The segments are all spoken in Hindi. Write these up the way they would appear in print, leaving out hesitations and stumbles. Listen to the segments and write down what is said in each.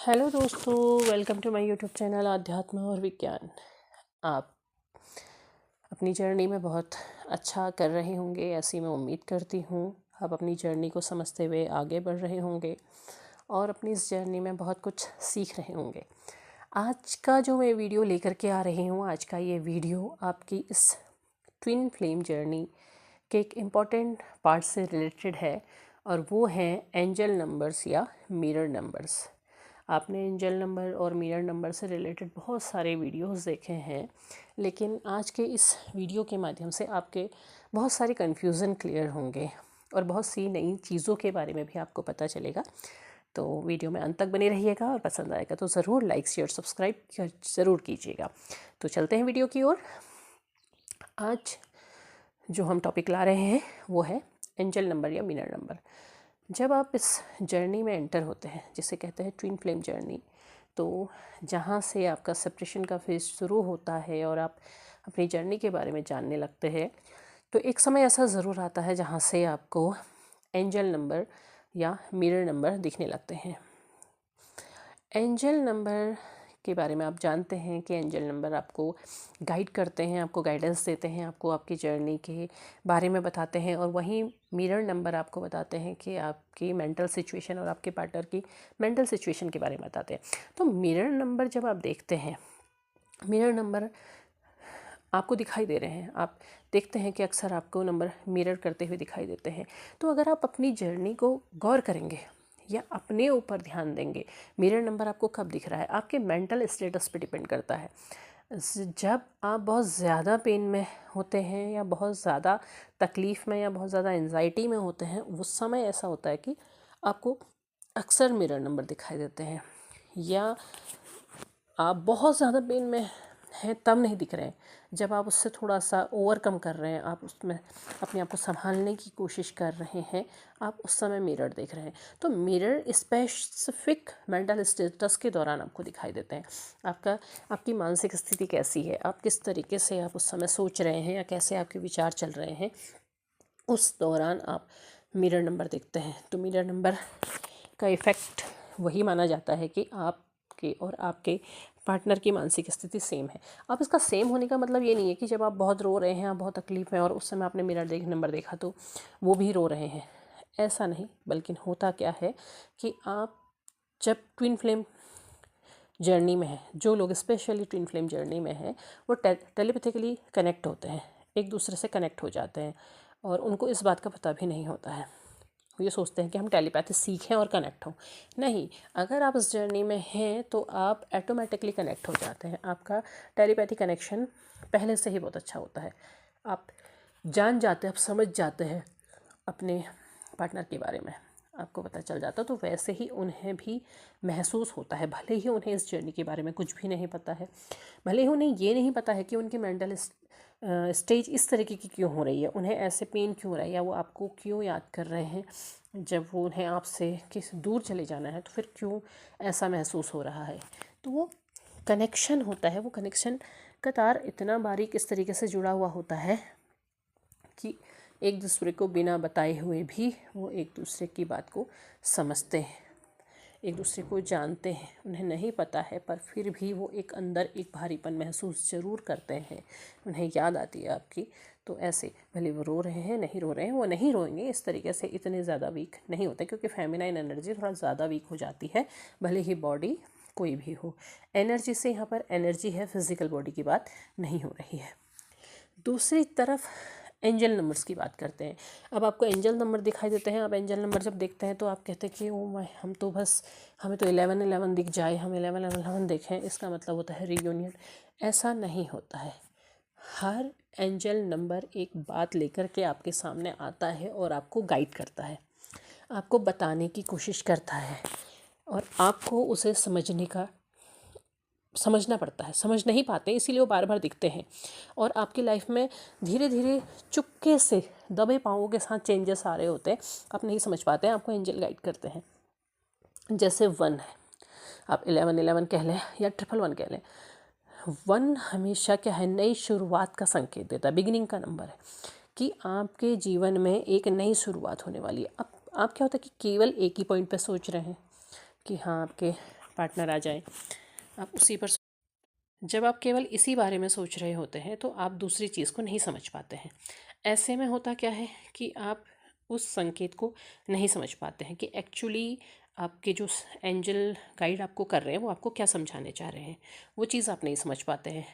हेलो दोस्तों, welcome to my YouTube channel आध्यात्म और विज्ञान। आप अपनी जर्नी में बहुत अच्छा कर रहे होंगे, ऐसी मैं उम्मीद करती हूँ। आप अपनी जर्नी को समझते हुए आगे बढ़ रहे होंगे और अपनी इस जर्नी में बहुत कुछ सीख रहे होंगे। आज का जो मैं वीडियो लेकर के आ रही हूँ, आज का ये वीडियो आपकी इस ट्विन फ्लेम जर्नी के एक इम्पॉर्टेंट पार्ट से रिलेटेड है और वो है एंजल नंबर्स या मिरर नंबर्स। आपने एंजल नंबर और मिरर नंबर से रिलेटेड बहुत सारे वीडियोस देखे हैं, लेकिन आज के इस वीडियो के माध्यम से आपके बहुत सारे कन्फ्यूज़न क्लियर होंगे और बहुत सी नई चीज़ों के बारे में भी आपको पता चलेगा। तो वीडियो में अंत तक बने रहिएगा और पसंद आएगा तो ज़रूर लाइक शेयर सब्सक्राइब ज़रूर कीजिएगा। तो चलते हैं वीडियो की ओर। आज जो हम टॉपिक ला रहे हैं वो है एंजल नंबर या मिरर नंबर। जब आप इस जर्नी में एंटर होते हैं, जिसे कहते हैं ट्विन फ्लेम जर्नी, तो जहाँ से आपका सेपरेशन का फेज शुरू होता है और आप अपनी जर्नी के बारे में जानने लगते हैं, तो एक समय ऐसा ज़रूर आता है जहाँ से आपको एंजल नंबर या मिरर नंबर दिखने लगते हैं। एंजल नंबर के बारे में आप जानते हैं कि एंजल नंबर आपको गाइड करते हैं, आपको गाइडेंस देते हैं, आपको आपकी जर्नी के बारे में बताते हैं, और वहीं मिरर नंबर आपको बताते हैं कि आपकी मेंटल सिचुएशन और आपके पार्टनर की मेंटल सिचुएशन के बारे में बताते हैं। तो मिरर नंबर जब आप देखते हैं, मिरर नंबर आपको दिखाई दे रहे हैं, आप देखते हैं कि अक्सर आपको नंबर मिरर करते हुए दिखाई देते हैं। तो अगर आप अपनी जर्नी को गौर करेंगे या अपने ऊपर ध्यान देंगे, मिरर नंबर आपको कब दिख रहा है, आपके मेंटल स्टेटस पे डिपेंड करता है। जब आप बहुत ज़्यादा पेन में होते हैं या बहुत ज़्यादा तकलीफ़ में या बहुत ज़्यादा एंजाइटी में होते हैं, उस समय ऐसा होता है कि आपको अक्सर मिरर नंबर दिखाई देते हैं। या आप बहुत ज़्यादा पेन में हैं तब नहीं दिख रहे हैं, जब आप उससे थोड़ा सा ओवरकम कर रहे हैं, आप उसमें अपने आप को संभालने की कोशिश कर रहे हैं, आप उस समय मिरर देख रहे हैं। तो मिरर स्पेसिफिक मेंटल स्टेटस के दौरान आपको दिखाई देते हैं। आपकी मानसिक स्थिति कैसी है, आप किस तरीके से आप उस समय सोच रहे हैं या कैसे आपके विचार चल रहे हैं, उस दौरान आप मिरर नंबर देखते हैं। तो मिरर नंबर का इफ़ेक्ट वही माना जाता है कि आपके और आपके पार्टनर की मानसिक स्थिति सेम है। अब इसका सेम होने का मतलब ये नहीं है कि जब आप बहुत रो रहे हैं, आप बहुत तकलीफ़ में और उस समय आपने मिरर नंबर देखा तो वो भी रो रहे हैं, ऐसा नहीं। बल्कि होता क्या है कि आप जब ट्विन फ्लेम जर्नी में हैं, जो लोग स्पेशली ट्विन फ्लेम जर्नी में हैं, वो टेलीपैथिकली कनेक्ट होते हैं, एक दूसरे से कनेक्ट हो जाते हैं, और उनको इस बात का पता भी नहीं होता है। ये सोचते हैं कि हम टेलीपैथी सीखें और कनेक्ट हों। नहीं, अगर आप इस जर्नी में हैं तो आप ऑटोमेटिकली कनेक्ट हो जाते हैं। आपका टेलीपैथी कनेक्शन पहले से ही बहुत अच्छा होता है। आप जान जाते हैं, आप समझ जाते हैं अपने पार्टनर के बारे में, आपको पता चल जाता। तो वैसे ही उन्हें भी महसूस होता है, भले ही उन्हें इस जर्नी के बारे में कुछ भी नहीं पता है, भले ही उन्हें ये नहीं पता है कि उनकी मेंटल स्टेज इस तरीके की क्यों हो रही है, उन्हें ऐसे पेन क्यों हो रहा है, या वो आपको क्यों याद कर रहे हैं, जब वो उन्हें आपसे किस दूर चले जाना है तो फिर क्यों ऐसा महसूस हो रहा है। तो वो कनेक्शन होता है, वो कनेक्शन का तार इतना बारीक इस तरीके से जुड़ा हुआ होता है कि एक दूसरे को बिना बताए हुए भी वो एक दूसरे की बात को समझते हैं, एक दूसरे को जानते हैं। उन्हें नहीं पता है पर फिर भी वो एक अंदर एक भारीपन महसूस ज़रूर करते हैं, उन्हें याद आती है आपकी। तो ऐसे भले वो रो रहे हैं, नहीं रो रहे हैं, वो नहीं रोएंगे इस तरीके से, इतने ज़्यादा वीक नहीं होते, क्योंकि फेमिनाइन एनर्जी थोड़ा ज़्यादा वीक हो जाती है, भले ही बॉडी कोई भी हो। एनर्जी से यहाँ पर एनर्जी है, फिज़िकल बॉडी की बात नहीं हो रही है। दूसरी तरफ एंजल नंबर्स की बात करते हैं। अब आपको एंजल नंबर दिखाई देते हैं, आप एंजल नंबर जब देखते हैं तो आप कहते हैं कि ओ माय, हम तो बस, हमें तो 1111 दिख जाए, हम 1111 देखें, इसका मतलब होता है रीयूनियन। ऐसा नहीं होता है। हर एंजल नंबर एक बात लेकर के आपके सामने आता है और आपको गाइड करता है, आपको बताने की कोशिश करता है, और आपको उसे समझना पड़ता है। समझ नहीं पाते, इसीलिए वो बार बार दिखते हैं, और आपकी लाइफ में धीरे धीरे चुपके से दबे पाँवों के साथ चेंजेस आ रहे होते हैं, आप नहीं समझ पाते हैं, आपको एंजल गाइड करते हैं। जैसे 1 है, आप 1111 कह लें या 111 कह लें, 1 हमेशा क्या है, नई शुरुआत का संकेत देता है, बिगिनिंग का नंबर है, कि आपके जीवन में एक नई शुरुआत होने वाली है। अब आप क्या होता है कि केवल एक ही पॉइंट पे सोच रहे हैं कि हाँ, आपके पार्टनर आ जाए, आप उसी पर जब आप केवल इसी बारे में सोच रहे होते हैं तो आप दूसरी चीज़ को नहीं समझ पाते हैं। ऐसे में होता क्या है कि आप उस संकेत को नहीं समझ पाते हैं कि एक्चुअली आपके जो एंजल गाइड आपको कर रहे हैं वो आपको क्या समझाने चाह रहे हैं, वो चीज़ आप नहीं समझ पाते हैं।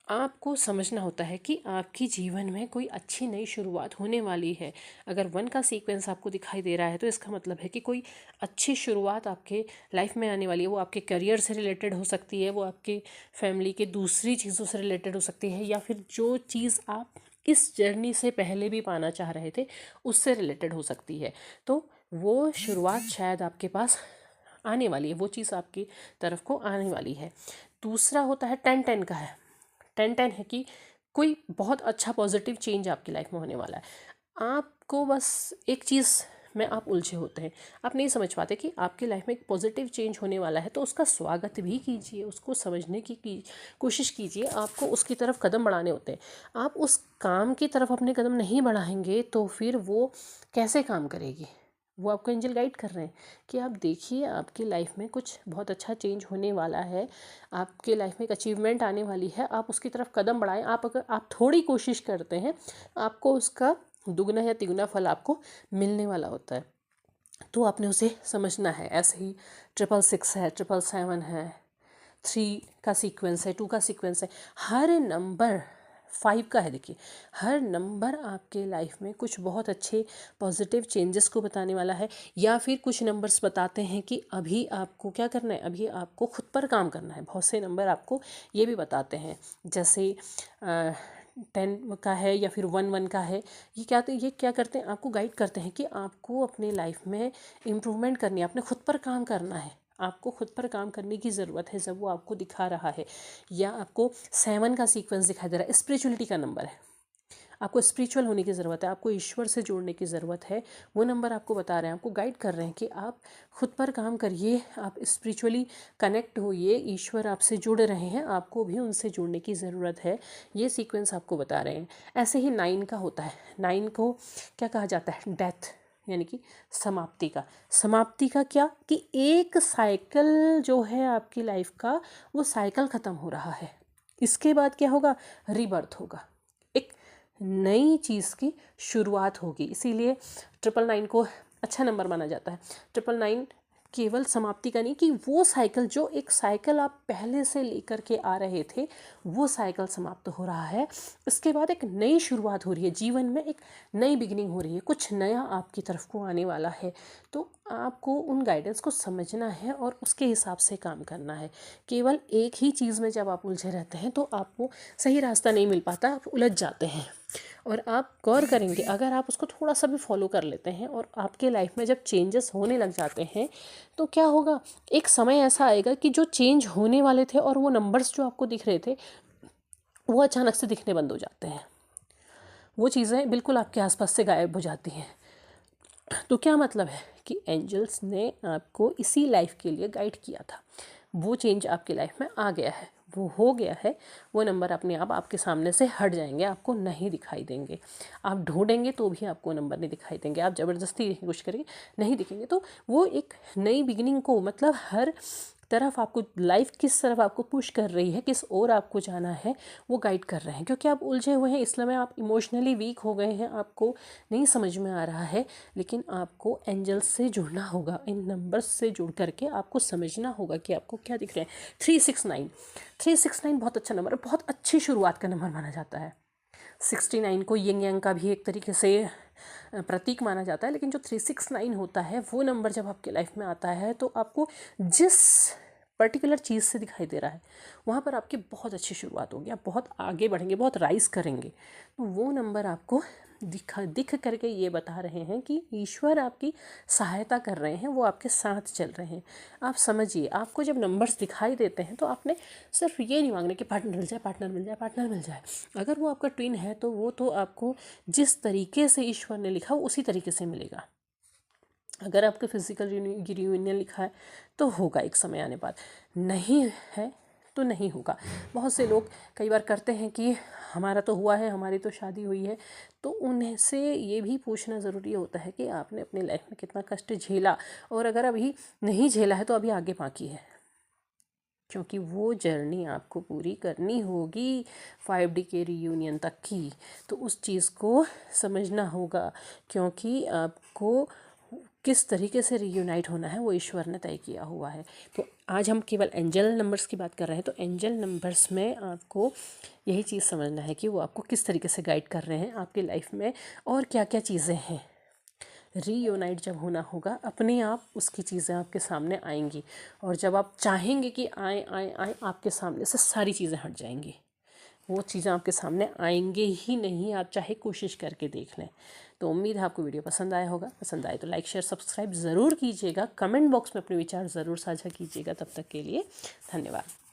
आपको समझना होता है कि आपकी जीवन में कोई अच्छी नई शुरुआत होने वाली है। अगर 1 का सीक्वेंस आपको दिखाई दे रहा है तो इसका मतलब है कि कोई अच्छी शुरुआत आपके लाइफ में आने वाली है। वो आपके करियर से रिलेटेड हो सकती है, वो आपके फैमिली के दूसरी चीज़ों से रिलेटेड हो सकती है, या फिर जो चीज़ आप इस जर्नी से पहले भी पाना चाह रहे थे उससे रिलेटेड हो सकती है। तो वो शुरुआत शायद आपके पास आने वाली है, वो चीज़ आपकी तरफ को आने वाली है। दूसरा होता है 10-10 का है। 10-10 है कि कोई बहुत अच्छा पॉजिटिव चेंज आपकी लाइफ में होने वाला है। आपको बस एक चीज़ में आप उलझे होते हैं, आप नहीं समझ पाते कि आपकी लाइफ में एक पॉजिटिव चेंज होने वाला है, तो उसका स्वागत भी कीजिए, उसको समझने की कोशिश कीजिए। आपको उसकी तरफ कदम बढ़ाने होते हैं। आप उस काम की तरफ अपने कदम नहीं बढ़ाएंगे तो फिर वो कैसे काम करेगी। वो आपको एंजल गाइड कर रहे हैं कि आप देखिए आपकी लाइफ में कुछ बहुत अच्छा चेंज होने वाला है, आपके लाइफ में एक अचीवमेंट आने वाली है, आप उसकी तरफ कदम बढ़ाएं। अगर आप थोड़ी कोशिश करते हैं आपको उसका दुगना या तिगुना फल आपको मिलने वाला होता है। तो आपने उसे समझना है। ऐसे ही 666 है, 777 है, 3 का सीक्वेंस है, 2 का सीक्वेंस है, हर नंबर 5 का है। देखिए हर नंबर आपके लाइफ में कुछ बहुत अच्छे पॉजिटिव चेंजेस को बताने वाला है। या फिर कुछ नंबर्स बताते हैं कि अभी आपको क्या करना है, अभी आपको खुद पर काम करना है। बहुत से नंबर आपको ये भी बताते हैं, जैसे 10 का है या फिर 1-1 का है। ये क्या करते हैं, आपको गाइड करते हैं कि आपको अपने लाइफ में इम्प्रूवमेंट करनी है, आपने खुद पर काम करना है। आपको खुद पर काम करने की ज़रूरत है जब वो आपको दिखा रहा है। या आपको 7 का सीक्वेंस दिखाई दे रहा है, स्पिरिचुअलिटी का नंबर है। आपको स्पिरिचुअल होने की ज़रूरत है, आपको ईश्वर से जोड़ने की ज़रूरत है। वो नंबर आपको बता रहे हैं, आपको गाइड कर रहे हैं कि आप खुद पर काम करिए, आप स्पिरिचुअली कनेक्ट होइए, ईश्वर आपसे जुड़ रहे हैं, आपको भी उनसे जुड़ने की ज़रूरत है। ये सीक्वेंस आपको बता रहे हैं। ऐसे ही 9 का होता है। 9 को क्या कहा जाता है, डेथ, यानी कि समाप्ति का। समाप्ति का क्या कि एक साइकिल जो है आपकी लाइफ का, वो साइकिल ख़त्म हो रहा है। इसके बाद क्या होगा, रीबर्थ होगा, एक नई चीज़ की शुरुआत होगी। इसीलिए 999 को अच्छा नंबर माना जाता है। 999 केवल समाप्ति का नहीं, कि वो साइकिल जो एक साइकिल आप पहले से लेकर के आ रहे थे, वो साइकिल समाप्त हो रहा है। इसके बाद एक नई शुरुआत हो रही है, जीवन में एक नई बिगिनिंग हो रही है, कुछ नया आपकी तरफ को आने वाला है। तो आपको उन गाइडेंस को समझना है और उसके हिसाब से काम करना है। केवल एक ही चीज़ में जब आप उलझे रहते हैं तो आपको सही रास्ता नहीं मिल पाता, आप उलझ जाते हैं। और आप गौर करेंगे, अगर आप उसको थोड़ा सा भी फॉलो कर लेते हैं और आपके लाइफ में जब चेंजेस होने लग जाते हैं तो क्या होगा, एक समय ऐसा आएगा कि जो चेंज होने वाले थे और वो नंबर्स जो आपको दिख रहे थे वो अचानक से दिखने बंद हो जाते हैं। वो चीज़ें बिल्कुल आपके आसपास से गायब हो जाती हैं। तो क्या मतलब है कि एंजल्स ने आपको इसी लाइफ के लिए गाइड किया था। वो चेंज आपकी लाइफ में आ गया है, वो हो गया है। वो नंबर अपने आप आपके सामने से हट जाएंगे, आपको नहीं दिखाई देंगे। आप ढूंढेंगे तो भी आपको नंबर नहीं दिखाई देंगे, आप ज़बरदस्ती देखने की कोशिश करेंगे, नहीं दिखेंगे। तो वो एक नई बिगिनिंग को, मतलब हर तरफ आपको लाइफ किस तरफ आपको पुश कर रही है, किस ओर आपको जाना है, वो गाइड कर रहे हैं। क्योंकि आप उलझे हुए हैं, इसलिए आप इमोशनली वीक हो गए हैं, आपको नहीं समझ में आ रहा है। लेकिन आपको एंजल्स से जुड़ना होगा, इन नंबर्स से जुड़ करके आपको समझना होगा कि आपको क्या दिख रहे हैं। 369 बहुत अच्छा नंबर है, बहुत अच्छी शुरुआत का नंबर माना जाता है। 69 को यिंग यांग का भी एक तरीके से प्रतीक माना जाता है। लेकिन जो 369 होता है, वो नंबर जब आपके लाइफ में आता है तो आपको जिस पर्टिकुलर चीज़ से दिखाई दे रहा है वहाँ पर आपकी बहुत अच्छी शुरुआत होगी, आप बहुत आगे बढ़ेंगे, बहुत राइज करेंगे। तो वो नंबर आपको दिख करके ये बता रहे हैं कि ईश्वर आपकी सहायता कर रहे हैं, वो आपके साथ चल रहे हैं। आप समझिए, आपको जब नंबर्स दिखाई देते हैं तो आपने सिर्फ ये नहीं मांगना कि पार्टनर मिल जाए, पार्टनर मिल जाए, पार्टनर मिल जाए। अगर वो आपका ट्विन है तो वो तो आपको जिस तरीके से ईश्वर ने लिखा उसी तरीके से मिलेगा। अगर आपका फिजिकल रियूनियन लिखा है तो होगा एक समय आने बाद, नहीं है तो नहीं होगा। बहुत से लोग कई बार करते हैं कि हमारा तो हुआ है, हमारी तो शादी हुई है, तो उनसे ये भी पूछना ज़रूरी होता है कि आपने अपनी लाइफ में कितना कष्ट झेला, और अगर अभी नहीं झेला है तो अभी आगे बाकी है, क्योंकि वो जर्नी आपको पूरी करनी होगी 5D के रीयूनियन तक की। तो उस चीज़ को समझना होगा, क्योंकि आपको किस तरीके से रीयूनाइट होना है वो ईश्वर ने तय किया हुआ है। तो आज हम केवल एंजल नंबर्स की बात कर रहे हैं, तो एंजल नंबर्स में आपको यही चीज़ समझना है कि वो आपको किस तरीके से गाइड कर रहे हैं आपकी लाइफ में, और क्या क्या चीज़ें हैं। रीयूनाइट जब होना होगा, अपने आप उसकी चीज़ें आपके सामने आएंगी, और जब आप चाहेंगे कि आए आए आए, आपके सामने से सारी चीज़ें हट जाएंगी। वो चीज़ें आपके सामने आएंगे ही नहीं, आप चाहे कोशिश करके देख लें। तो उम्मीद है आपको वीडियो पसंद आया होगा। पसंद आए तो लाइक शेयर सब्सक्राइब ज़रूर कीजिएगा, कमेंट बॉक्स में अपने विचार ज़रूर साझा कीजिएगा। तब तक के लिए धन्यवाद।